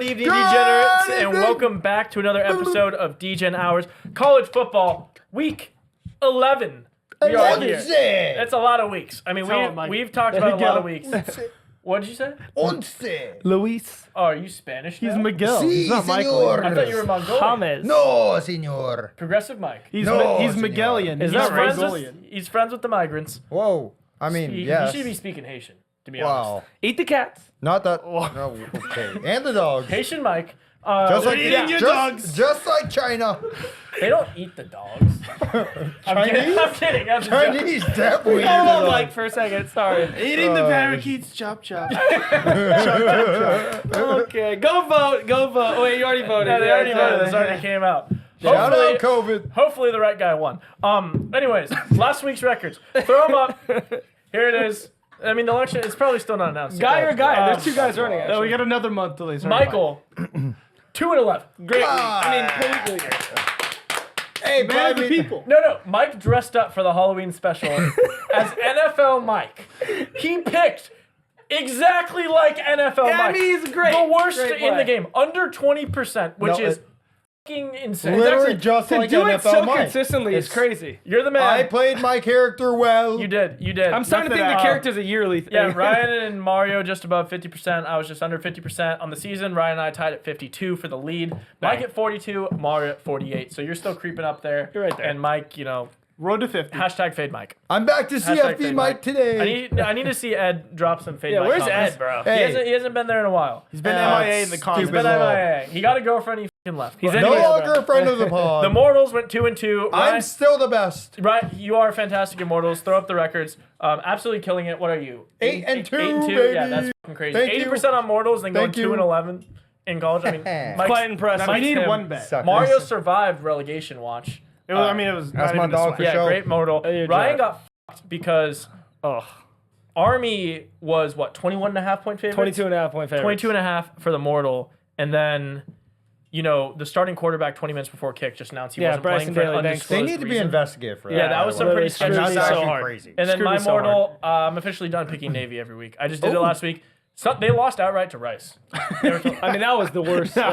evening, degenerates, and welcome back to another episode of DGen Hours. College football, week 11. We are here. That's a lot of weeks. I mean, we've talked about a lot of weeks. What did you say? Once. Luis. Oh, are you Spanish now? He's Miguel. Si, He's not Michael. I thought you were Mongolian. James. No, senor. Progressive Mike. He's No, Miguelian. He's not friends Mongolian. with, he's friends with the migrants. Whoa. I mean, yes. He should be speaking Haitian, to be Wow. honest. Eat the cats. Not that. No, okay. And the dogs. Haitian Mike. Just like eating your dogs. Just like China. They don't eat the dogs. I'm kidding. That's a joke. Chinese definitely eat Hold the on, dogs. Mike, for a second. Sorry. Eating the parakeets, chop chop. Okay, go vote. Go vote. Wait, you already voted. Yeah, they already voted. This already came out. Shout out COVID. Hopefully the right guy won. Anyways, last week's records. Throw them up. Here it is. I mean, the election is probably still not announced. Guy or guy? There's two guys running. No, we got another month till he's Michael, 2-11. Great. God. I mean, completely. Hey, man of the private. people. No. Mike dressed up for the Halloween special as NFL Mike. He picked exactly like NFL Yeah, Mike. I mean, he's great. The worst Great in the play. game. Under 20%, which No, is fucking insane. Literally just To like do it NFL so Mike. consistently is crazy. You're the man. I played my character well. You did. I'm starting to think the character's a yearly thing. Yeah, Ryan and Mario just above 50%. I was just under 50% on the season. Ryan and I tied at 52 for the lead. Mike at 42, Mario at 48. So you're still creeping up there. You're right there. And Mike, Road to 50. hashtag fade Mike. I'm back to Hashtag CFB fade Mike today. I need to see Ed drop some fade Yeah, Mike where's comments. Ed, bro? Hey. He hasn't been there in a while. He's been Ah, MIA in the comments. He's been Stupid little- MIA. He got a girlfriend. He fucking left. He's no anyways, longer a friend of the pod. The Mortals went 2-2. I'm still the best. Right, you are fantastic Immortals. Throw up the records. Absolutely killing it. What are you? 8-2, 8-2. baby. Yeah, that's fucking crazy. Thank you. 80% on Mortals, then going Thank you. 2-11 in college. I mean, Mike's, Quite impressive. We Mike's need him. one bet. Suckers. Mario survived relegation watch. It was, I mean, it was That's not my even dog this for one. sure. Great Mortal. you're Ryan right. got fucked because Army was, 21.5 point favorite? 22.5 point favorite. 22.5 for the Mortal. And then, the starting quarterback 20 minutes before kick just announced he wasn't Bryson playing for an Daly, thanks. undisclosed They need to be reason. investigated for that. Yeah, that was some by the pretty way. sketchy That's stuff. actually hard. crazy. And then Screwed my me so Mortal, I'm officially done picking Navy every week. I just did it last week. So, they lost outright to Rice. They were I mean, that was the worst. No,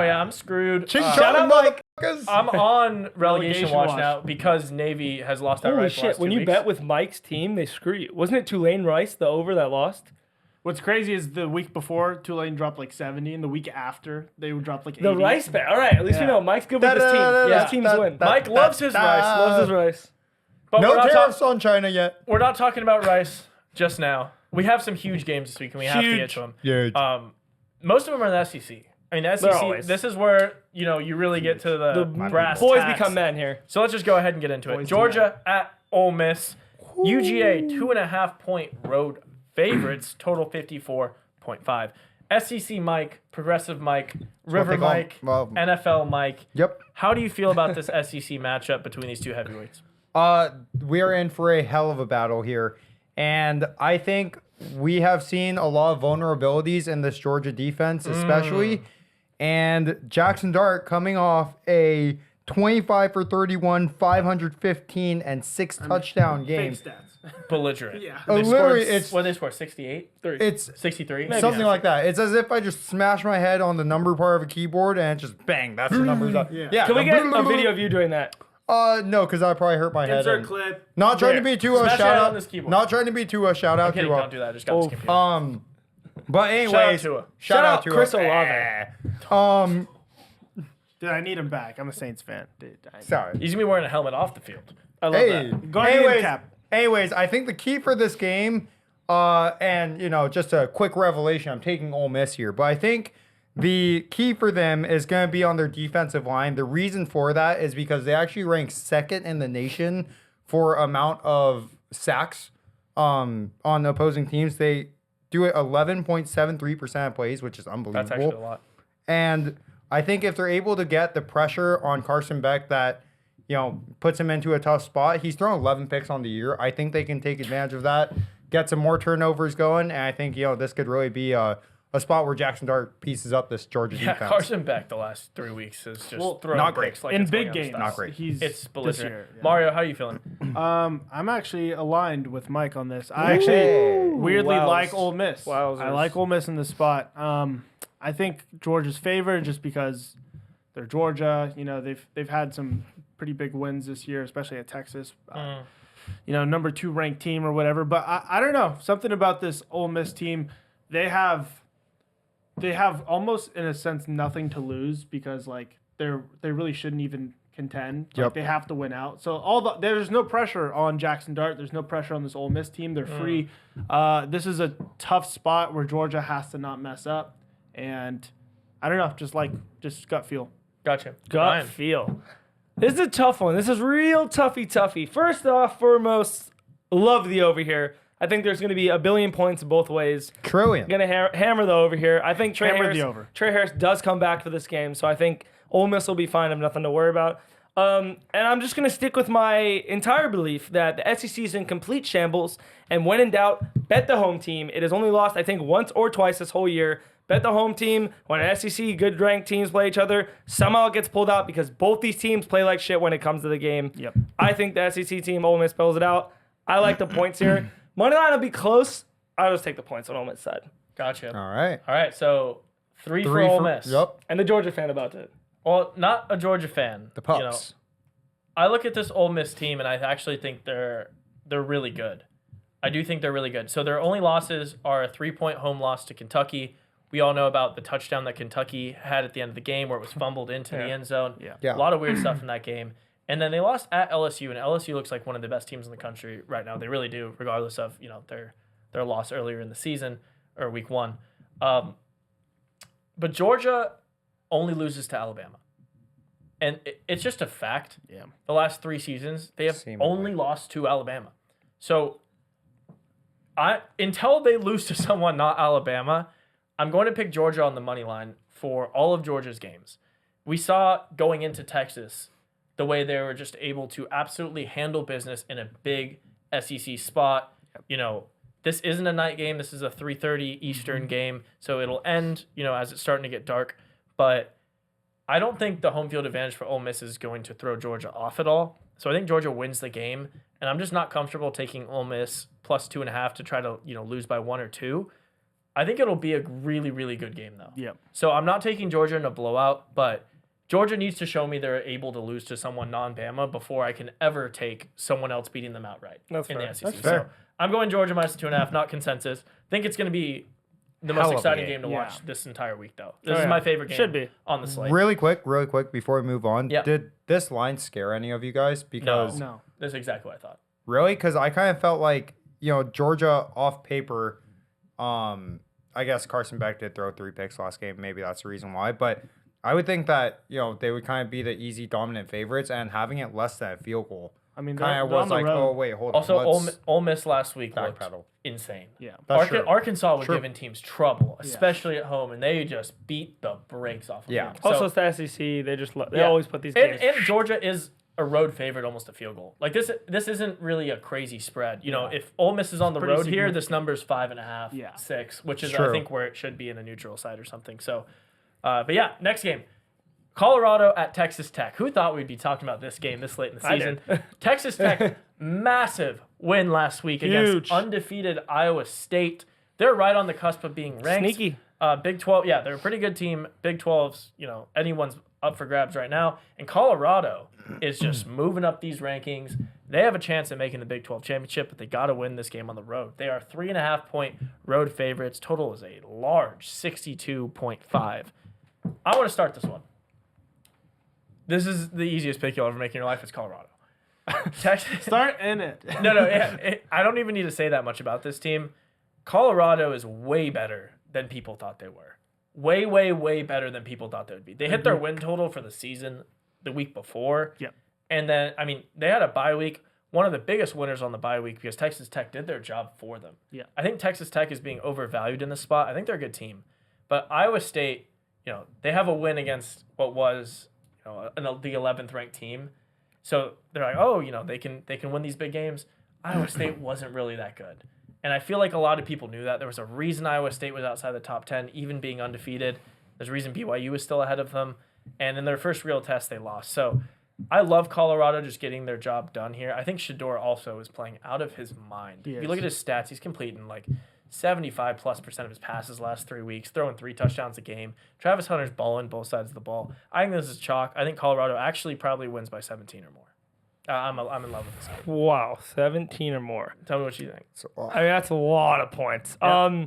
yeah, I'm screwed. Ching Shout chong, out, Mike. motherfuckers. I'm on relegation watch watch. now because Navy has lost outright Holy the shit. last 2 When you weeks. bet with Mike's team, they screw you. Wasn't it Tulane Rice, the over that lost? What's crazy is the week before, Tulane dropped like 70, and the week after, they would drop like 80. The Rice bet. All right, at least we know Mike's good with his team. Yeah. His teams win. Mike loves his Rice. Loves his Rice. But No we're not, tariffs on China yet. we're not talking about Rice just now. We have some huge games this week, and we have to get to them. Huge. Most of them are in the SEC. I mean, the They're SEC, always- this is where, you really get to the brass Boys tacks. become men here. So let's just go ahead and get into it. Boys Georgia at Ole Miss. UGA, 2.5 point road favorites, total 54.5. SEC Mike, Progressive Mike, River they call 'em. Mike, Well- NFL Mike. Yep. How do you feel about this SEC matchup between these two heavyweights? We are in for a hell of a battle here. And I think we have seen a lot of vulnerabilities in this Georgia defense, especially. And Jackson Dart coming off a 25 for 31, 515, and 6 touchdown game. Fake stats. Belligerent. Yeah. They Literally, scored, it's what did they score? 68? it's 63? something like that. It's as if I just smashed my head on the number part of a keyboard and it just bang, that's the numbers up. Yeah. Can we get a video of you doing that? No, because I probably hurt my head. Insert and- clip. Not trying to be too Smash shout your head on out. this keyboard. Not trying to be too shout out Kidding, to don't do that. I just got this computer. But anyways, Tua. shout out to Chris Olave. Dude, I need him back. I'm a Saints fan. Dude, sorry. He's going to be wearing a helmet off the field. I love Hey, that. Guardian cap. anyways, I think the key for this game, and just a quick revelation, I'm taking Ole Miss here, but I think the key for them is going to be on their defensive line. The reason for that is because they actually rank second in the nation for amount of sacks on opposing teams. They do it 11.73% of plays, which is unbelievable. That's actually a lot. And I think if they're able to get the pressure on Carson Beck that, puts him into a tough spot, he's thrown 11 picks on the year. I think they can take advantage of that, get some more turnovers going, and I think, this could really be a a spot where Jackson Dart pieces up this Georgia Yeah, defense. Carson Beck the last 3 weeks is just throwing not great. breaks like In it's big going out of games, style. Not great. It's belligerent. year, yeah. Mario, how are you feeling? I'm actually aligned with Mike on this. I actually weirdly Wows. like Ole Miss. Wowzers. I like Ole Miss in this spot. I think Georgia's favored just because they're Georgia. You know, they've had some pretty big wins this year, especially at Texas. You know, number 2 ranked team or whatever. But I don't know. Something about this Ole Miss team, they have almost in a sense nothing to lose because like they really shouldn't even contend. Like, Yep. they have to win out. So there's no pressure on Jackson Dart. There's no pressure on this Ole Miss team. They're free. This is a tough spot where Georgia has to not mess up. And I don't know, just gut feel. Gotcha. Gut Ryan. feel. This is a tough one. This is real toughy. First off, foremost, love the over here. I think there's going to be a billion points both ways. Trillion. Going to hammer the over here. I think Trey Hammer the over. Harris does come back for this game, so I think Ole Miss will be fine. I have nothing to worry about. And I'm just going to stick with my entire belief that the SEC is in complete shambles, and when in doubt, bet the home team. It has only lost, I think, once or twice this whole year. Bet the home team. When an SEC, good ranked teams play each other, somehow it gets pulled out because both these teams play like shit when it comes to the game. Yep. I think the SEC team, Ole Miss, pulls it out. I like the points here. Money line will be close. I'll just take the points on Ole Miss side. Gotcha. All right. All right, so three for Ole Miss. Yep. And the Georgia fan about it. Well, not a Georgia fan. The Pups. You know, I look at this Ole Miss team, and I actually think they're really good. I do think they're really good. So their only losses are a 3-point home loss to Kentucky. We all know about the touchdown that Kentucky had at the end of the game where it was fumbled into the end zone. Yeah. A lot of weird stuff in that game. And then they lost at LSU, and LSU looks like one of the best teams in the country right now. They really do, regardless of their loss earlier in the season or week 1. But Georgia only loses to Alabama. And it's just a fact. Yeah. The last 3 seasons, they have Seemingly. only lost to Alabama. So until they lose to someone not Alabama, I'm going to pick Georgia on the money line for all of Georgia's games. We saw going into Texas the way they were just able to absolutely handle business in a big SEC spot. You know, this isn't a night game. This is a 3:30 Eastern game. So it'll end, as it's starting to get dark. But I don't think the home field advantage for Ole Miss is going to throw Georgia off at all. So I think Georgia wins the game. And I'm just not comfortable taking Ole Miss plus 2.5 to try to, lose by 1 or 2. I think it'll be a really, really good game, though. Yep. So I'm not taking Georgia in a blowout, but Georgia needs to show me they're able to lose to someone non-Bama before I can ever take someone else beating them outright That's in fair. the SEC. That's fair. So I'm going Georgia minus 2.5, not consensus. Think it's going to be the Hell most of a exciting game. game to Yeah. watch this entire week, though. This is yeah. my favorite game Should be. on the slate. Really quick, before we move on. Yeah. Did this line scare any of you guys? Because No. That's exactly what I thought. Really? Because I kind of felt like, Georgia off paper, I guess Carson Beck did throw 3 picks last game. Maybe that's the reason why. But I would think that, they would kind of be the easy dominant favorites, and having it less than a field goal I mean, kind they're of was on the like, road. oh, wait, hold Also, on. let's Ole Miss last week looked backpedal. insane. Yeah. That's true. Arkansas was True. giving teams trouble, especially at home, and they just beat the brakes off of Yeah. them. So- Also, it's the SEC. They just they Yeah. always put these and, games. and Georgia is a road favorite, almost a field goal. Like this isn't really a crazy spread. If Ole Miss is on the pretty road here, significant. this number's 5.5, Yeah. 6, which is True. I think where it should be in a neutral site or something. So, but yeah, next game. Colorado at Texas Tech. Who thought we'd be talking about this game this late in the I season? did. Texas Tech, massive win last week against Huge. undefeated Iowa State. They're right on the cusp of being ranked. Sneaky. Big 12, yeah, they're a pretty good team. Big 12's, anyone's up for grabs right now. And Colorado is just moving up these rankings. They have a chance at making the Big 12 championship, but they got to win this game on the road. They are 3.5-point road favorites. Total is a large 62.5. I want to start this one. This is the easiest pick you'll ever make in your life. It's Colorado. Texas. Start in it. No. I don't even need to say that much about this team. Colorado is way better than people thought they were. Way, way, way better than people thought they would be. They hit their win total for the season the week before. Yep. And then, they had a bye week. One of the biggest winners on the bye week because Texas Tech did their job for them. Yeah. I think Texas Tech is being overvalued in this spot. I think they're a good team. But Iowa State, they have a win against what was, the 11th ranked team. So they're like, they can win these big games. Iowa State wasn't really that good. And I feel like a lot of people knew that. There was a reason Iowa State was outside the top 10, even being undefeated. There's a reason BYU was still ahead of them. And in their first real test, they lost. So I love Colorado just getting their job done here. I think Shedeur also is playing out of his mind. If you look at his stats, he's completing like 75+% of his passes last 3 weeks, throwing 3 touchdowns a game. Travis Hunter's balling both sides of the ball. I think this is chalk. I think Colorado actually probably wins by 17 or more. I'm in love with this game. Wow, 17 or more. Tell me what you think. I mean, that's a lot of points. Yeah.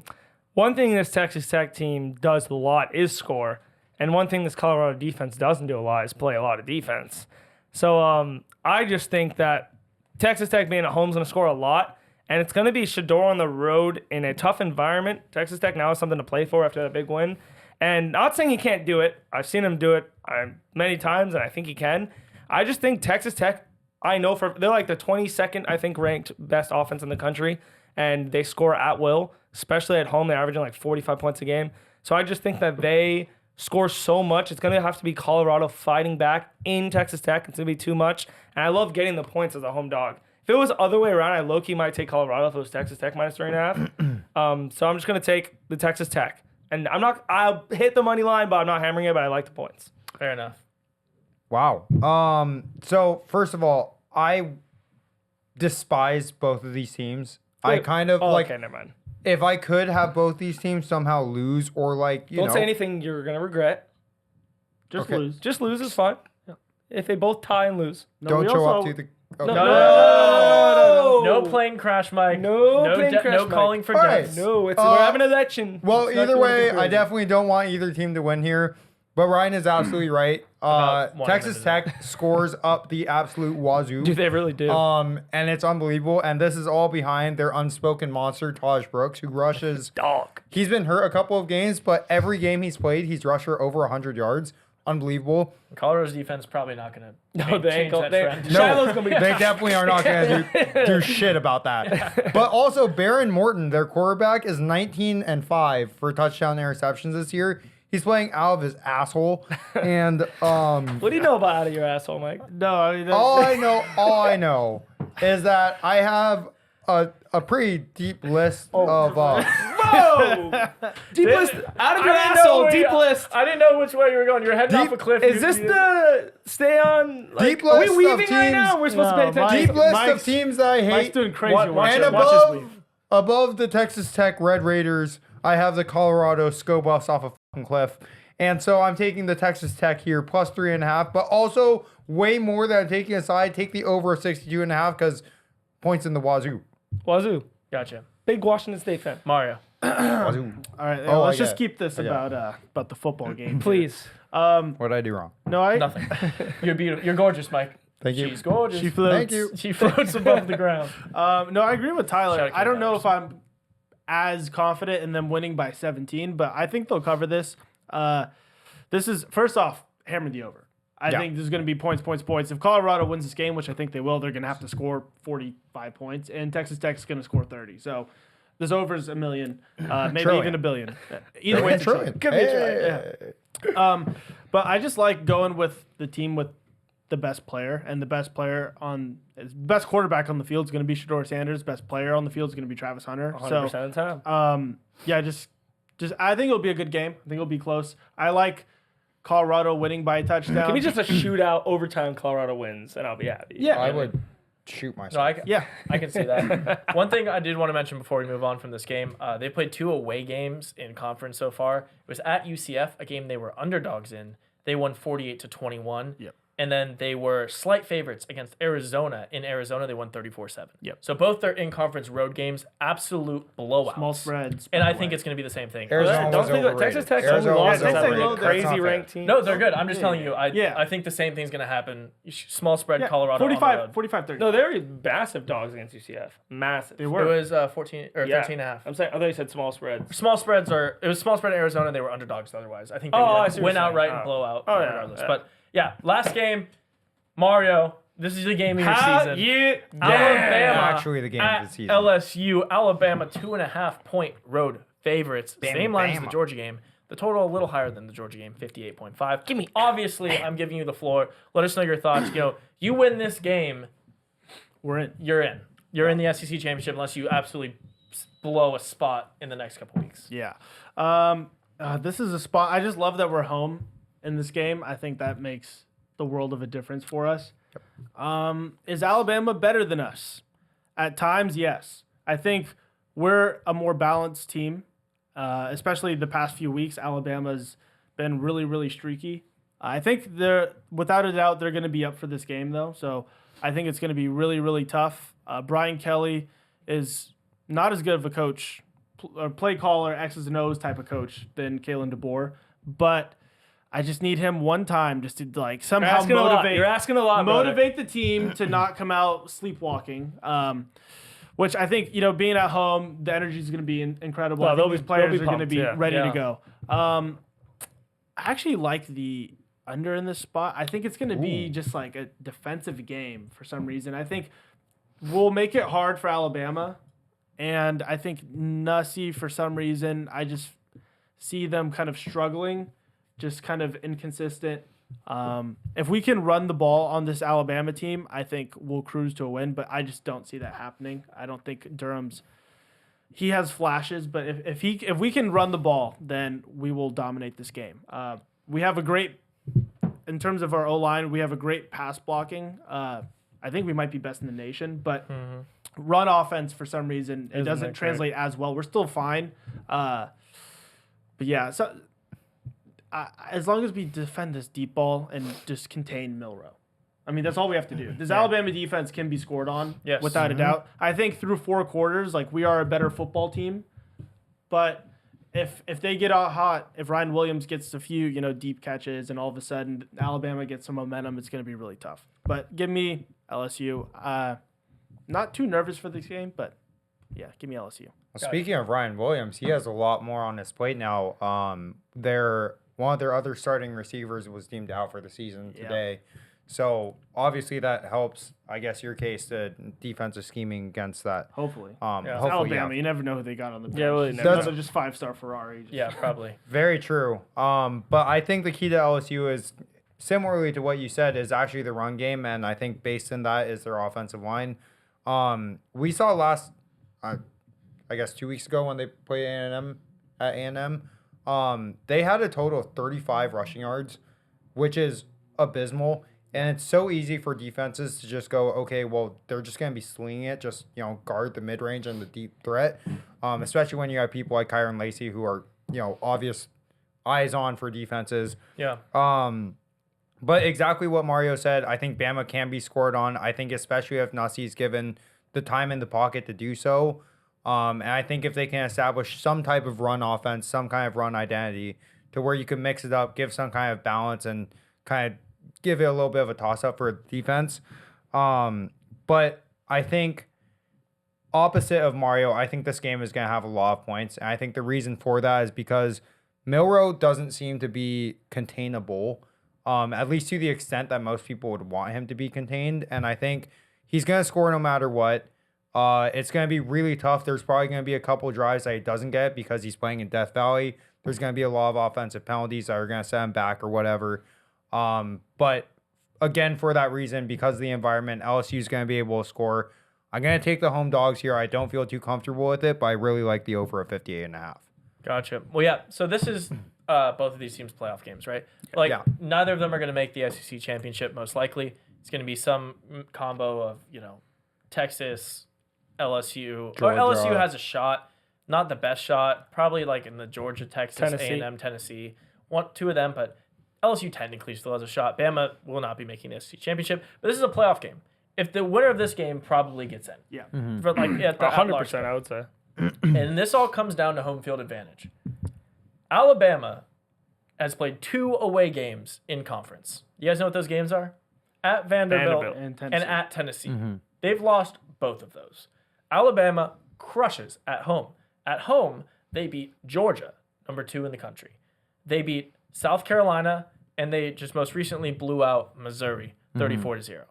One thing this Texas Tech team does a lot is score. And one thing this Colorado defense doesn't do a lot is play a lot of defense. So I just think that Texas Tech being at home is going to score a lot. And it's going to be Shedeur on the road in a tough environment. Texas Tech now has something to play for after that big win. And not saying he can't do it. I've seen him do it many times, and I think he can. I just think Texas Tech, they're like the 22nd, I think, ranked best offense in the country. And they score at will, especially at home. They're averaging like 45 points a game. So I just think that they score so much. It's going to have to be Colorado fighting back in Texas Tech. It's going to be too much. And I love getting the points as a home dog. If it was the other way around, I low-key might take Colorado if it was Texas Tech minus 3.5. So I'm just going to take the Texas Tech. And I'll hit the money line, but I'm not hammering it, but I like the points. Fair enough. Wow. So first of all, I despise both of these teams. I kind of okay, never mind. If I could have both these teams somehow lose or Don't say anything you're going to regret. Just lose. Just lose is fine. Yeah. If they both tie and lose. don't show up to the... Okay. No plane crash, Mike. No calling for death. No, we're having an election. Well, either way, I definitely don't want either team to win here. But Ryan is absolutely right. Texas Tech scores up the absolute wazoo. Dude, they really do. And it's unbelievable. And this is all behind their unspoken monster, Taj Brooks, who rushes. Dog. He's been hurt a couple of games, but every game he's played, he's rushed for over 100 yards. Unbelievable. Colorado's defense probably not going to change that trend. No, they definitely are not going to do shit about that. But also, Baron Morton, their quarterback, is 19-5 for touchdown interceptions this year. He's playing out of his asshole. And what do you know about out of your asshole, Mike? No, I mean, all I know is that I have a pretty deep list of Whoa! Deep list out of your asshole. Deep list. I didn't know which way you were going. You're heading off a cliff. Is this the stay on? Like, deep list are we weaving of teams right now? We're supposed to pay attention. Deep list of teams that I hate. Mike's doing crazy. And above the Texas Tech Red Raiders, I have the Colorado Scobuffs off a fucking cliff. And so I'm taking the Texas Tech here plus 3.5, but also way more than I'm taking aside. Take the over 62.5 because points in the wazoo. Wazoo. Gotcha. Big Washington State fan. Mario. Wazoo. All right, let's just keep this about the football game. Please. What did I do wrong? Nothing. You're beautiful. You're gorgeous, Mike. Thank you. She's gorgeous. She floats. Thank you. She floats above the ground. No, I agree with Tyler. I don't know Towers. if I'm as confident in them winning by 17, but I think they'll cover this. This is, first off, hammer the over. I think there's going to be points. If Colorado wins this game, which I think they will, they're going to have to score 45 points, and Texas Tech's going to score 30. So this over is $1 million, maybe Trillion. even $1 billion. Either way, it's a trillion. Could be a trillion. Yeah. But I just like going with the team with the best player, and the best player best quarterback on the field is going to be Shedeur Sanders. Best player on the field is going to be Travis Hunter. 100% of the time. Just I think it'll be a good game. I think it'll be close. I like Colorado winning by a touchdown. Give me just a shootout overtime Colorado wins, and I'll be happy. Yeah. I would shoot myself. No, I can see that. One thing I did want to mention before we move on from this game, they played 2 away games in conference so far. It was at UCF, a game they were underdogs in. They won 48-21. Yep. And then they were slight favorites against Arizona. In Arizona, they won 34-7. Yep. So both their in-conference road games, absolute blowouts. Small spreads. And I think it's going to be the same thing. Arizona Don't was think overrated. Texas Tech's Arizona only was lost overrated. to That's crazy not fair. ranked team. No, they're good. I'm just telling you. I think the same thing's going to happen. Small spread, Colorado 45-30. No, they were massive dogs against UCF. Massive. They It were. was 14 or 13.5. I'm saying, I thought you said small spreads. Small spreads it was small spread in Arizona. They were underdogs otherwise. I think they I see what win you're outright saying. and blow out Oh, yeah, regardless. yeah. But yeah, last game, Mario, this is the game of your season. Alabama Actually, the game of the at season. LSU. Alabama 2.5-point road favorites. Bama, Same line as the Bama. Georgia game. The total a little higher than the Georgia game, 58.5. Give me. Obviously, I'm giving you the floor. Let us know your thoughts. You win this game, We're in. you're in. You're in the SEC championship unless you absolutely blow a spot in the next couple weeks. Yeah. This is a spot. I just love that we're home in this game. I think that makes the world of a difference for us. Is Alabama better than us? At times, yes. I think we're a more balanced team, especially the past few weeks. Alabama's been really, really streaky. I think without a doubt, they're going to be up for this game, though. So I think it's going to be really, really tough. Brian Kelly is not as good of a coach, or play caller, X's and O's type of coach than Kalen DeBoer, but I just need him one time just to like somehow motivate. You're asking a lot. Motivate the team to not come out sleepwalking. Which I think, being at home, the energy is going to be incredible. I think these players are going to be ready to go. I actually like the under in this spot. I think it's going to be just like a defensive game for some reason. I think we'll make it hard for Alabama. And I think Nussie, for some reason, I just see them kind of struggling, just kind of inconsistent. If we can run the ball on this Alabama team, I think we'll cruise to a win, but I just don't see that happening. I don't think he has flashes, but if we can run the ball, then we will dominate this game. We have in terms of our O-line, we have a great pass blocking. I think we might be best in the nation, but run offense, for some reason, it doesn't translate as well. We're still fine. But yeah, so as long as we defend this deep ball and just contain Milroe. I mean, that's all we have to do. This Alabama defense can be scored on, without a doubt. I think through 4 quarters, we are a better football team. But if they get out hot, if Ryan Williams gets a few, deep catches, and all of a sudden Alabama gets some momentum, it's going to be really tough. But give me LSU. Not too nervous for this game, but yeah, give me LSU. Well, speaking of Ryan Williams, he has a lot more on his plate now. One of their other starting receivers was deemed out for the season today. So obviously that helps, I guess, your case, the defensive scheming against that. Hopefully. Hopefully, Alabama, you never know who they got on the bench. Yeah, really never. They're just 5-star Ferraris. Yeah, probably. Very true. But I think the key to LSU is, similarly to what you said, is actually the run game, and I think based on that is their offensive line. We saw last, I guess 2 weeks ago when they played A&M at A&M, they had a total of 35 rushing yards, which is abysmal. And it's so easy for defenses to just go, okay, well, they're just going to be slinging it, just, guard the mid-range and the deep threat, especially when you have people like Kyron Lacey who are, obvious eyes on for defenses. Yeah. But exactly what Mario said, I think Bama can be scored on. I think especially if Nussie's given the time in the pocket to do so. And I think if they can establish some type of run offense, some kind of run identity to where you can mix it up, give some kind of balance, and kind of give it a little bit of a toss-up for defense. But I think opposite of Mario, I think this game is going to have a lot of points. And I think the reason for that is because Milroe doesn't seem to be containable, at least to the extent that most people would want him to be contained. And I think he's going to score no matter what. It's going to be really tough. There's probably going to be a couple drives that he doesn't get because he's playing in Death Valley. There's going to be a lot of offensive penalties that are going to set him back or whatever. But again, for that reason, because of the environment, LSU is going to be able to score. I'm going to take the home dogs here. I don't feel too comfortable with it, but I really like the over at 58.5. Gotcha. Well, yeah. So this is both of these teams' playoff games, right? Neither of them are going to make the SEC championship, most likely. It's going to be some combo of, Texas, LSU. Or LSU has a shot. Not the best shot. Probably in the Georgia, Texas, A&M, Tennessee. Two of them, but LSU technically still has a shot. Bama will not be making the SEC championship, but this is a playoff game. If the winner of this game probably gets in. Yeah. For at the 100%, I would say. And this all comes down to home field advantage. Alabama has played 2 away games in conference. You guys know what those games are? At Vanderbilt. And at Tennessee. They've lost both of those. Alabama crushes at home. At home, they beat Georgia, number 2 in the country. They beat South Carolina, and they just most recently blew out Missouri, 34-0.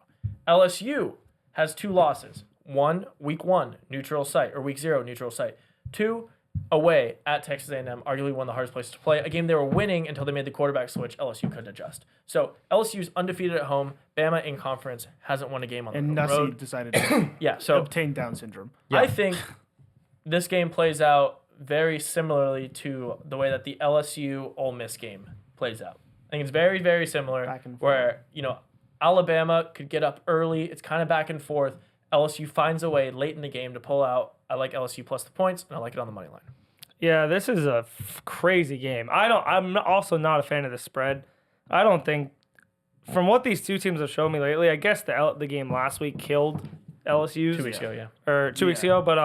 LSU has 2 losses. 1, week 1, neutral site, or week 0, neutral site. 2, away at Texas A&M, arguably one of the hardest places to play. A game they were winning until they made the quarterback switch. LSU couldn't adjust. So LSU's undefeated at home. Bama in conference hasn't won a game on the road. And Nussie decided to so obtain Down syndrome. I think this game plays out very similarly to the way that the LSU Ole Miss game plays out. I think it's very, very similar. Back and forth. Where Alabama could get up early. It's kind of back and forth. LSU finds a way late in the game to pull out. I like LSU plus the points, and I like it on the money line. Yeah, this is a crazy game. I'm also not a fan of the spread. I don't think, from what these two teams have shown me lately, I guess the game last week killed LSU's. 2 weeks ago, yeah. Or 2 weeks ago, but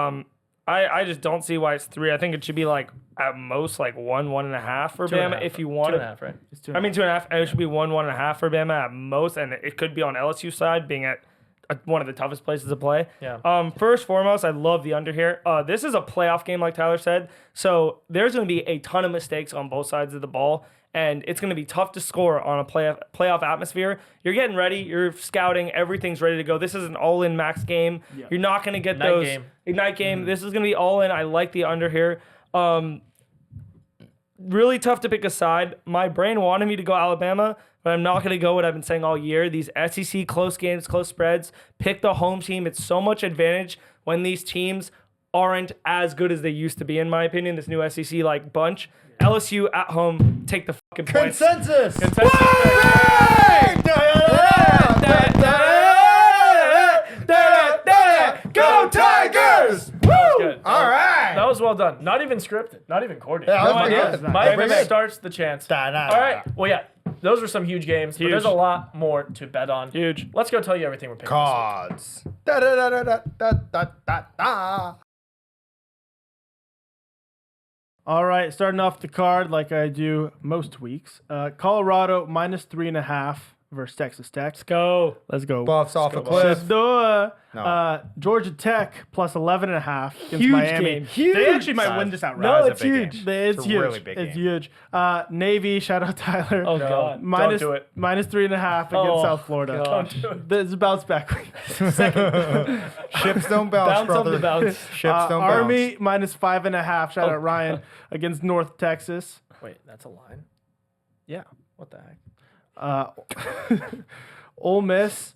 I just don't see why it's 3. I think it should be like at most like 1.5 for Bama if you want 2.5, right? It's 2.5. I mean 2.5. And it should be 1.5 for Bama at most, and it could be on LSU side being at one of the toughest places to play. Yeah. First foremost, I love the under here. This is a playoff game, like Tyler said, so there's going to be a ton of mistakes on both sides of the ball, and it's going to be tough to score on a playoff atmosphere. You're getting ready. You're scouting. Everything's ready to go. This is an all-in max game. Yeah. You're not going to get Night game. Night game. This is going to be all-in. I like the under here. Really tough to pick a side. My brain wanted me to go Alabama, but I'm not going to go what I've been saying all year. These SEC close games, close spreads, pick the home team. It's so much advantage when these teams aren't as good as they used to be, in my opinion, this new SEC bunch. LSU at home, take the fucking points. Consensus. Go Tigers! Good. All right. That was well done. Not even scripted. Not even coordinated. Yeah, that was pretty good. My Bring pick it. starts the chance. All All right. Well, yeah. Those were some huge games, but there's a lot more to bet on. Huge. Let's go tell you everything we're picking. Cards. Da da da da da da da da. All right, starting off the card like I do most weeks. Colorado -3.5 versus Texas Tech. Let's go. Let's go. Buffs off a go cliff. Let's do it. No. Georgia Tech +11.5 against Huge Miami. game. Huge. They actually might win this outright. No, That's it's a big huge. game. It's It's a huge. really big It's game. huge. Navy, shout out Tyler. Oh, God. Minus, Don't do it. -3.5 against Oh, South Florida. God. This is bounce back week. Ships don't bounce, Bounce brother. on the bounce. Ships don't Army -5.5. Shout out Ryan against North Texas. Wait, that's a line? Yeah. What the heck? Ole Miss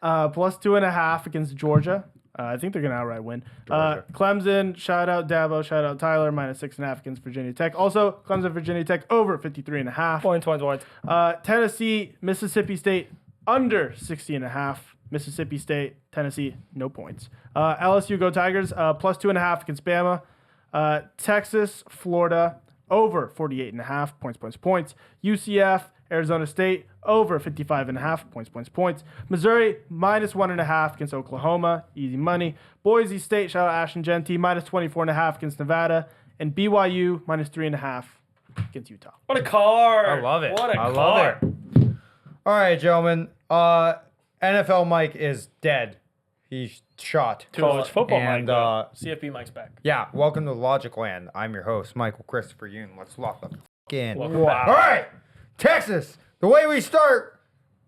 +2.5 against Georgia. I think they're gonna outright win. Georgia. Clemson, shout out Dabo, shout out Tyler, -6.5 against Virginia Tech. Also, Clemson, Virginia Tech over 53.5. Points. Tennessee, Mississippi State under 60.5. Mississippi State, Tennessee, no points. LSU, go Tigers, +2.5 against Bama. Texas, Florida, over 48.5. Points. UCF, Arizona State, over 55.5. Points. Missouri, -1.5 against Oklahoma. Easy money. Boise State, shout out Ashton Genty, -24.5 against Nevada. And BYU, -3.5 against Utah. What a card. I love it. What a I card. love it. All right, gentlemen. NFL Mike is dead. He's shot. College football, And Mike. CFB Mike's back. yeah, welcome to Logic Land. I'm your host, Michael Christopher Yoon. Let's lock the fuck in. Welcome back. All right, Texas. The way we start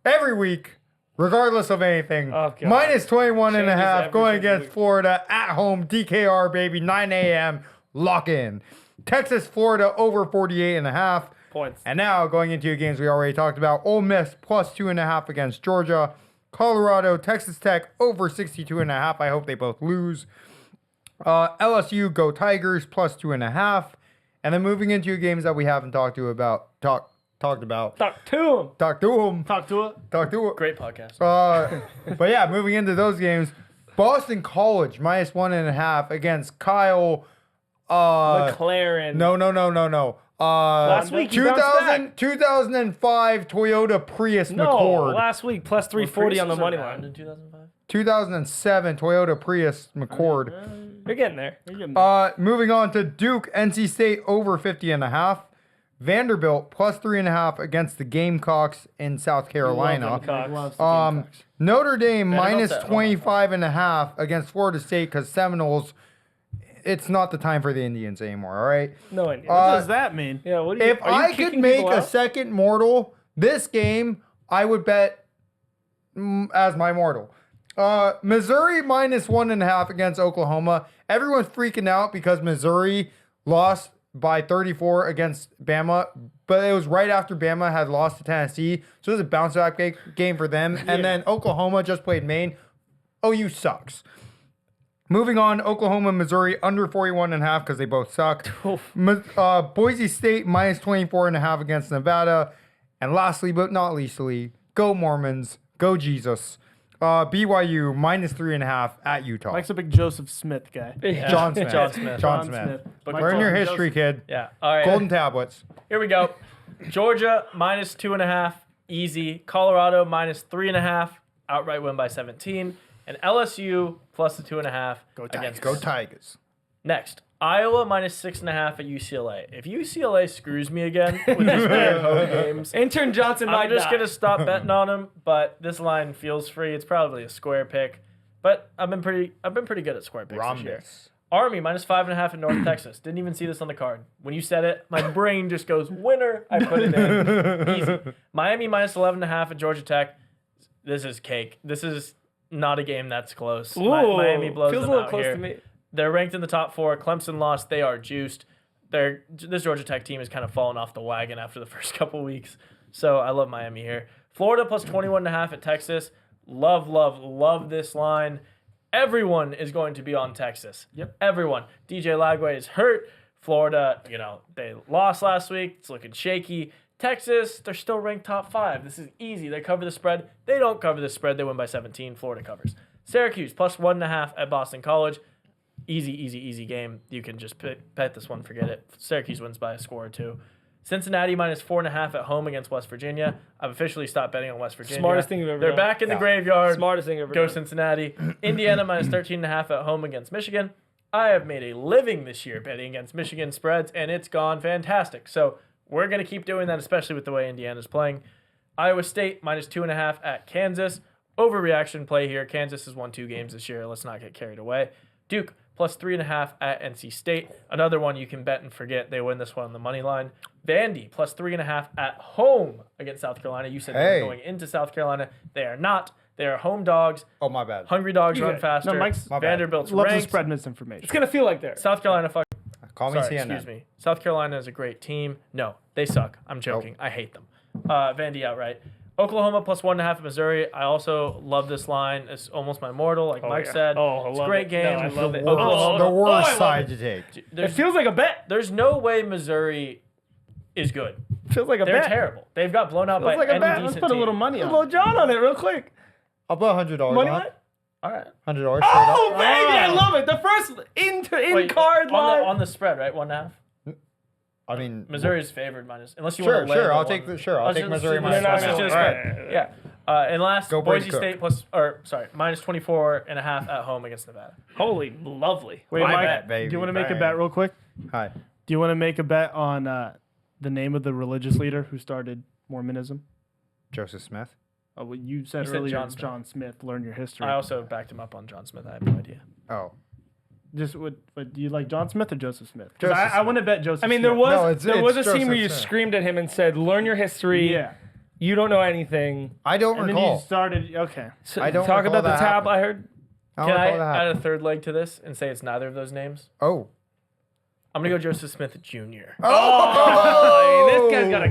every week, regardless of anything, Oh, God. -21.5 Changes going every against week. Florida at home. DKR baby, 9 a.m. Lock in. Texas, Florida over 48.5. Points. And now going into your games we already talked about. Ole Miss +2.5 against Georgia. Colorado, Texas Tech over 62.5. I hope they both lose. LSU, go Tigers +2.5. And then moving into your games that we haven't talked about. Talk to him. Talk to it. Great podcast. But yeah, moving into those games, Boston College -1.5 against Kyle. McLaren. No. Last week he bounced back. 2005 Toyota Prius No, McCord. last week +340 on the money line. In 2005? 2007 Toyota Prius McCord. You're getting there. Moving on to Duke, NC State over 50.5. Vanderbilt +3.5 against the Gamecocks in South Carolina. Notre Dame Vanderbilt's at home. -25.5 against Florida State because Seminoles. It's not the time for the Indians anymore. All right. No idea. What does that mean? Yeah, what do you? If are you I could kicking make people a out? second mortal, this game I would bet as my mortal. Missouri -1.5 against Oklahoma. Everyone's freaking out because Missouri lost by 34 against Bama, but it was right after Bama had lost to Tennessee, so it was a bounce back game for them. And then Oklahoma just played Maine. OU sucks. Moving on, Oklahoma, Missouri under 41.5 because they both suck. Boise State minus 24.5 against Nevada. And lastly, but not leastly, go Mormons, go Jesus. BYU minus 3.5 at Utah. Mike's a big Joseph Smith guy. Yeah. John Smith. John Smith. John Smith. But Learn your history, kid. Yeah. All right. Golden tablets. Here we go. Georgia minus 2.5, easy. Colorado minus 3.5, outright win by 17. And LSU plus the 2.5 against Go Tigers. Next, Iowa minus 6.5 at UCLA. If UCLA screws me again with these weird home games, Intern Johnson might I'm just die. gonna stop betting on them. But this line feels free. It's probably a square pick. But I've been pretty good at square picks this year. Army minus 5.5 in North Texas. Didn't even see this on the card. When you said it, my brain just goes winner. I put it in. Easy. Miami minus 11.5 at Georgia Tech. This is cake. This is not a game that's close. Miami blows feels them a little out close here. to me. They're ranked in the top 4. Clemson lost. They are juiced. This Georgia Tech team has kind of fallen off the wagon after the first couple weeks. So I love Miami here. Florida plus 21.5 at Texas. Love this line. Everyone is going to be on Texas. Yep. Everyone. DJ Lagway is hurt. Florida, they lost last week. It's looking shaky. Texas, they're still ranked top 5. This is easy. They cover the spread. They don't cover the spread. They win by 17. Florida covers. Syracuse plus 1.5 at Boston College. Easy game. You can just bet this one. Forget it. Syracuse wins by a score or 2. Cincinnati minus 4.5 at home against West Virginia. I've officially stopped betting on West Virginia. Smartest thing you've ever They're done. back in the graveyard. Smartest thing ever Go done. Cincinnati. Indiana minus 13.5 at home against Michigan. I have made a living this year betting against Michigan spreads, and it's gone fantastic. So we're going to keep doing that, especially with the way Indiana's playing. Iowa State minus 2.5 at Kansas. Overreaction play here. Kansas has won 2 games this year. Let's not get carried away. Duke plus 3.5 at NC State. Another one you can bet and forget. They win this one on the money line. Vandy plus 3.5 at home against South Carolina. You said they're going into South Carolina. They are not. They are home dogs. Oh, my bad. Hungry dogs You run good. faster. No, Mike's- My bad. Vanderbilt's Loves to ranked. spread misinformation. It's gonna feel like there. South Carolina Call me Sorry, CNN. excuse me. South Carolina is a great team. No, they suck. I'm joking. I hate them. Vandy outright. Oklahoma plus 1.5 at Missouri. I also love this line. It's almost my mortal, like Mike said. Oh, I it's a love great it. game. No, I love it. Oklahoma. The worst I love side it. to take. It feels like a bet. There's no way Missouri is good. Feels like a They're bet. terrible. They've got blown out by Feels like a any bet. decent Let's put a team. little money on Little it. John on it real quick. I'll put $100 Money on line? it. All right. $100 Oh, straight baby, I up. love it. The first Wait, card line. on the spread, right? 1.5. I mean, Missouri's favored minus, unless you Sure, want to. sure, I'll take Missouri minus minus. one. Just All spread. Yeah. And last, Go Brady Boise State minus 24.5 at home against Nevada. Holy, lovely. Wait, My Mike, bet, baby, do you want to make a bang. bet real quick? Hi. Do you want to make a bet on the name of the religious leader who started Mormonism? Joseph Smith. Oh, well, you said You said earlier John Smith. Smith. Learn your history. I also backed him up on John Smith. I have no idea. Oh. But do you like John Smith or Joseph Smith? 'Cause Joseph I Smith. want to bet Joseph. I mean, Smith. there was No, it's a scene where you Joseph Smith. screamed at him and said, "Learn your history. Yeah. You don't know anything." I don't And then you recall. started. Okay. So I don't talk recall about the that tab. happening. I heard. I Can don't I recall that add a happening. third leg to this and say it's neither of those names? Oh. I'm going to go Joseph Smith Jr. Oh! This guy's got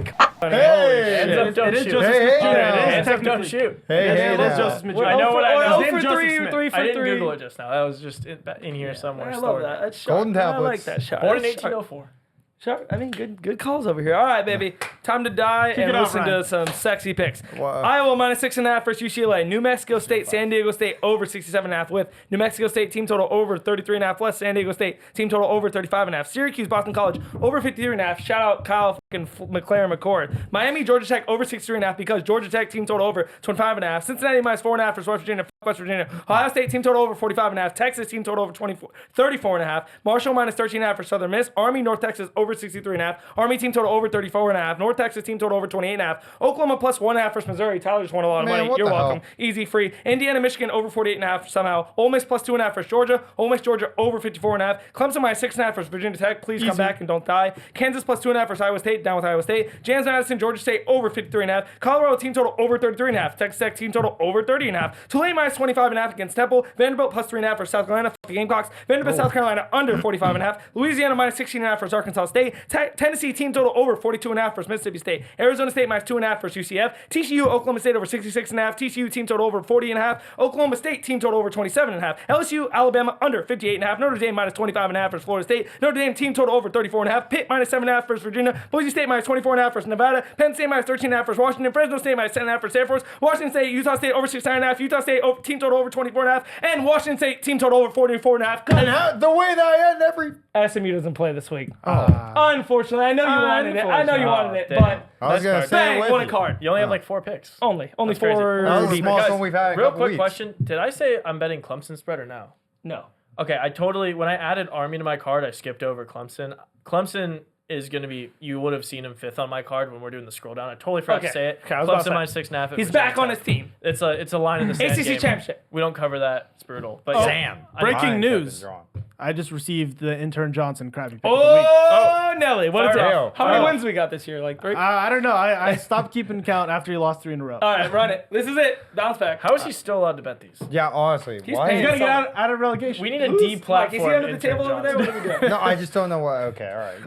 a. Hey! Hands up, don't It is shoot. Joseph Hey, Smith. hey, Jr. hey. It is Hands up, don't technically- shoot. Hey, It hey, is now. Joseph Smith. We're I know what I know. Oh, His for name's Joseph three, Smith. 3 for I didn't 3. Google it just now. That was just in here somewhere. I love stored. that. That's sharp. Golden I like tablets. that shot. Born in That's sharp. 1804. Sharp. I mean, good calls over here. All right, baby. Time to die and it off, listen Ryan. to some sexy picks. Wow. Iowa minus 6.5 versus UCLA. New Mexico State, San Diego State over 67.5 with New Mexico State team total over 33.5 plus San Diego State team total over 35.5. Syracuse, Boston College over 53.5. Shout out Kyle fucking McLaren McCord. Miami, Georgia Tech over 63.5 because Georgia Tech team total over 25.5. Cincinnati minus 4.5 versus West Virginia. Fuck West Virginia. Ohio State team total over 45.5. Texas team total over 34.5. Marshall minus 13.5 for Southern Miss. Army, North Texas over 63.5. Army team total over 34.5. North Texas team total over 28.5. Oklahoma plus 1.5 versus Missouri. Tyler just won a lot of Man, money. what You're the welcome. hell? Easy, free. Indiana, Michigan over 48.5 somehow. Ole Miss plus 2.5 versus Georgia. Ole Miss, Georgia over 54.5. Clemson minus 6.5 versus Virginia Tech. Please come back and don't die. Kansas plus 2.5 versus Iowa State. Down with Iowa State. James Madison, Georgia State over 53.5. Colorado team total over 33.5. Texas Tech team total over 30.5. Tulane minus minus 25.5 against Temple. Vanderbilt plus 3.5 for South Carolina. Fuck the Gamecocks. Vanderbilt, South Carolina under 45.5. Louisiana minus 16.5 for Arkansas State. Tennessee team total over 42.5 for Mississippi State. Arizona State minus 2.5 for UCF. TCU, Oklahoma State over 66.5. TCU team total over 40.5. Oklahoma State team total over 27.5. LSU, Alabama under 58.5. Notre Dame minus 25.5 for Florida State. Notre Dame team total over 34.5. Pitt minus 7.5 for Virginia. Boise State minus 24.5 for Nevada. Penn State minus 13.5 for Washington. Fresno State minus 10.5 for Stanford. Washington State, Utah State over 69.5. Utah State team total over 24.5. And Washington State team total over 44.5. And the way that I end every... SMU doesn't play this week. Unfortunately, I know you wanted it. I know you wanted it, damn. but I was going to say bang, it won with a card. You only have like 4 picks. Only That's four. crazy. That was the deep. smallest Guys, one we've had in a real couple quick weeks. question. Did I say I'm betting Clemson spread or no? No. Okay, I totally, when I added Army to my card, I skipped over Clemson. Clemson is going to be, you would have seen him 5th on my card when we're doing the scroll down. I totally forgot to say it. Okay, I was about to Clemson say. minus 6.5. at He's Virginia back on Tech. his team. It's a line in the sand ACC game. championship. We don't cover that. It's brutal. But Damn. Breaking Mine news. has been drawn. I just received the intern Johnson Krabby Pick of the week. Oh, Nelly. What is it? Fire. How many Fire. wins we got this year? Like 3? I don't know. I stopped keeping count after he lost 3 in a row. All right, run it. This is it. Bounce back. How is he still allowed to bet these? Yeah, honestly. Why? paying He's gonna get someone. out of relegation. We need a Mike, D-platform is he under the intern table over there? What Johnson. are we doing? No, I just don't know what. Okay, all right.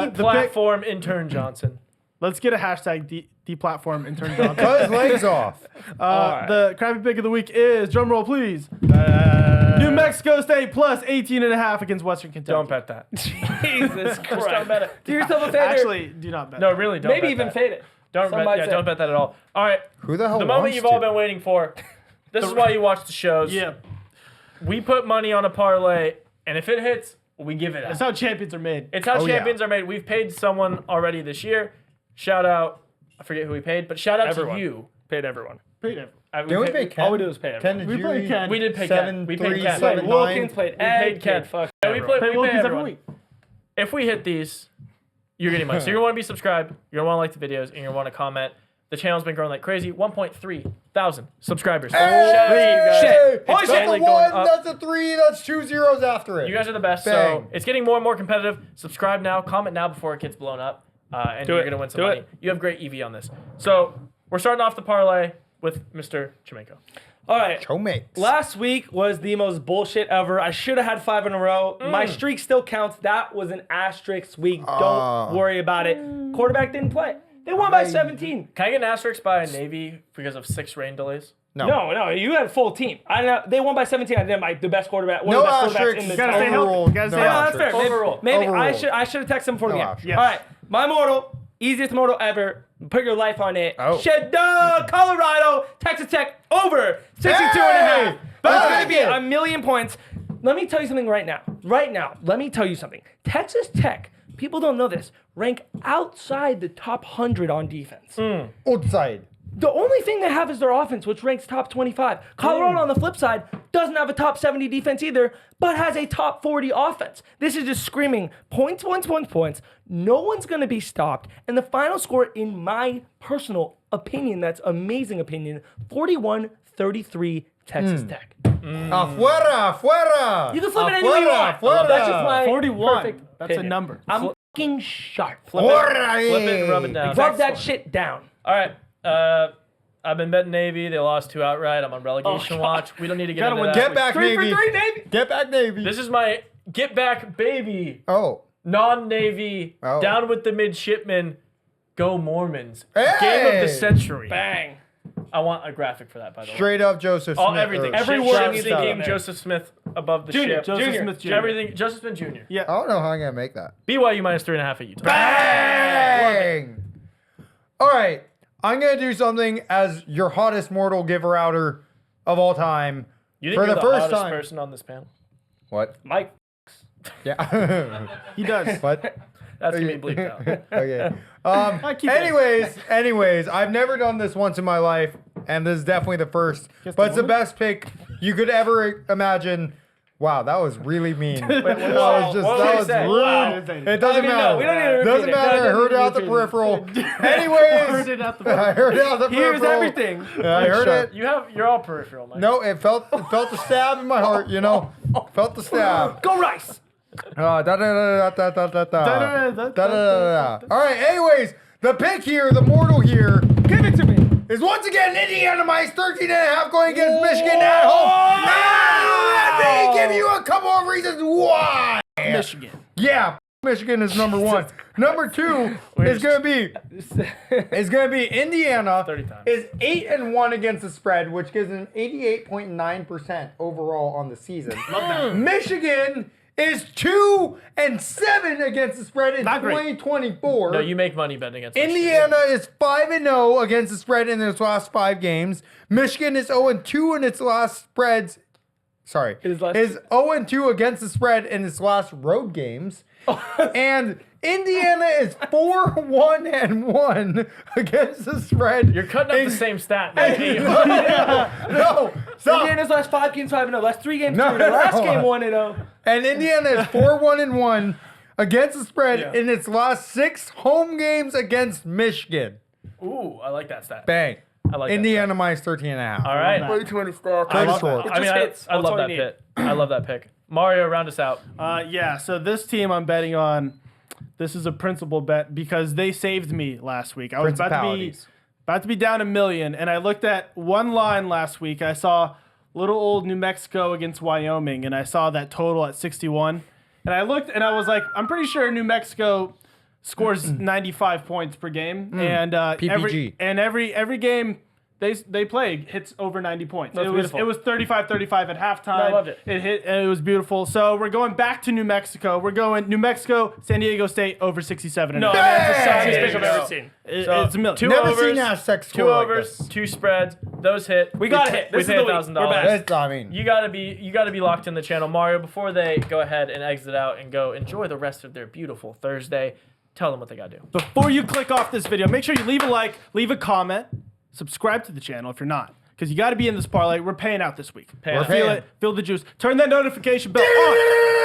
the pick- D-platform intern Johnson. Let's get a hashtag deplatform intern Johnson. Cut his legs off. right. The Krabby Pick of the week is, drum roll please, New Mexico State plus 18.5 against Western Kentucky. Don't bet that. Jesus Just Christ. don't bet it. Do yourself a favor. Actually, do not bet. No, really, don't Maybe bet even that. fade it. Don't Some bet, might yeah, say. don't bet that at all. All right, Who the hell the moment wants you've to? all been waiting for. This is why you watch the shows. Yeah, We put money on a parlay, and if it hits, we give it that's out. how champions are made. It's how Oh, yeah. champions are made. We've paid someone already this year. Shout out, I forget who we paid, but shout out Everyone. to you. Paid everyone. Paid everyone. Didn't we pay Ken? All we do is pay Ken everyone. the We played jury. Ken. We did pay Ken. We paid 7-3, Ken. 7-9. Wilkins played We paid Ken. Fuck. Yeah, we everyone. pay Wilkins every everyone. week. If we hit these, you're getting money. So you're going to want to be subscribed. You're going to want to like the videos, and you're going to want to comment. The channel's been growing like crazy. 1.3 thousand subscribers. Shout out to you guys. Shit. Holy That's shit. a Going 1, up. that's a 3, that's 2 zeros after it. You guys are the best. Bang. So it's getting more and more competitive. Subscribe now. Comment now before it gets blown up. And you're it. going to win some Do money. it. You have great EV on this. So we're starting off the parlay with Mr. Chimenko. All right. Chomates. Last week was the most bullshit ever. I should have had 5 in a row. My streak still counts. That was an asterisk week. Don't worry about it. Quarterback didn't play. They won by 17. Can I get an asterisk by a Navy because of 6 rain delays? No, you had a full team. I know they won by 17. I didn't like the best quarterback. One No of the best quarterbacks asterisks. in the You gotta stay team. healthy. Overruled. You gotta stay No No, healthy. that's fair. Maybe, Overruled. maybe Overruled. I should have texted him before the No game. asterisks. All right, my mortal, easiest mortal ever. Put your life on it. Oh. Shedda, Colorado, Texas Tech over 62.5. That's gonna be a million points. Let me tell you something right now. Let me tell you something. Texas Tech, people don't know this, rank outside the top 100 on defense. Outside. The only thing they have is their offense, which ranks top 25. Colorado, on the flip side, doesn't have a top 70 defense either, but has a top 40 offense. This is just screaming points. No one's going to be stopped. And the final score, in my personal opinion, that's amazing opinion, 41-33 Texas Tech. Afuera. You can flip it any way you want. Afuera. That's just my 41. perfect That's a opinion. number. I'm fucking sharp. Flip it and rub it down. Rub that shit down. All right. I've been betting Navy. They lost 2 outright. I'm on relegation God. watch. We don't need to get Gotta into win. that. Get back, 3 Navy. for 3, Navy. Get back, Navy. This is my get back, baby. Oh. Non-Navy. Oh. Down with the midshipmen. Go Mormons. Hey! Game of the century. Bang. I want a graphic for that, by the way. Straight up Joseph All Smith. everything. or- Every Ship, word ship needs to sinking, be in there. Joseph Smith above the Junior. ship. Joseph Smith Jr. Everything. Joseph Smith Jr. Yeah. I don't know how I'm going to make that. BYU minus 3.5 at Utah. Bang! All right. I'm going to do something as your hottest mortal giver-outer of all time. You think For you're the the first hottest time. person on this panel? What? Mike. Yeah. He does. What? That's going to be bleeped out. Okay. keep it. Anyways, I've never done this once in my life, and this is definitely the first. Just But a it's the woman? best pick you could ever imagine. Wow, that was really mean. what that did was just what did that we was say? rude. Wow. It doesn't I mean, no, matter. we don't need to repeat Doesn't it. matter. I No, heard it out the repeat it. peripheral. Heard Anyways, it out the I heard it out the Here's peripheral. everything. I heard it. You're all peripheral, Mike. No, it felt the stab in my heart. You know, felt the stab. Go Rice. Da da da da da da da da Da-da-da-da-da. da da da da. All right. Anyways, the pick here, the mortal here. Give it to me. is once again Indiana minus 13.5 going against Michigan at home. And let me give you a couple of reasons why. Michigan. Yeah, Michigan is number 1. Number 2 is going to be Indiana 30 times. is 8-1 against the spread, which gives an 88.9% overall on the season. Michigan is 2-7 against the spread in Not great. 2024. No, you make money betting against Indiana is 5-0 against the spread in its last 5 games. Michigan is 0-2 in its last spreads. Sorry, is 0-2 against the spread in its last road games. And Indiana is 4-1-1 against the spread. You're cutting up the same stat. No, stop. Indiana's last 5 games 5-0. Last 3 games 2-0. No, Last no. game 1-0. And Indiana is 4-1-1 against the spread in its last 6 home games against Michigan. Ooh, I like that stat. Bang. I like Indiana minus 13.5. All right. Way too many stats. I love score. that. It I mean, just hits. I That's love all that you need. pick. I love that pick. Mario, round us out. Yeah, so this team I'm betting on, this is a principal bet because they saved me last week. I was about to be down $1 million, and I looked at one line last week. I saw little old New Mexico against Wyoming, and I saw that total at 61. And I looked, and I was like, I'm pretty sure New Mexico scores 95 points per game, and PPG. every game they play hits over 90 points. That's beautiful. It was 35-35 at halftime. I loved it. It hit, and it was beautiful. So we're going back to New Mexico. We're going New Mexico, San Diego State over 67. No, Bang! that's the There pick you I've go. ever seen. It's a million. Two Never overs, seen Aztec two score like overs, this. 2 spreads. Those hit. We got to hit. We This pay is the week. We're $1,000. back. That's, I mean, You gotta be locked in the channel, Mario. Before they go ahead and exit out and go enjoy the rest of their beautiful Thursday, tell them what they gotta do. Before you click off this video, make sure you leave a like, leave a comment, subscribe to the channel if you're not. Because you got to be in this parlay. We're paying out this week. We're Feel paying. it. Feel the juice. Turn that notification bell on.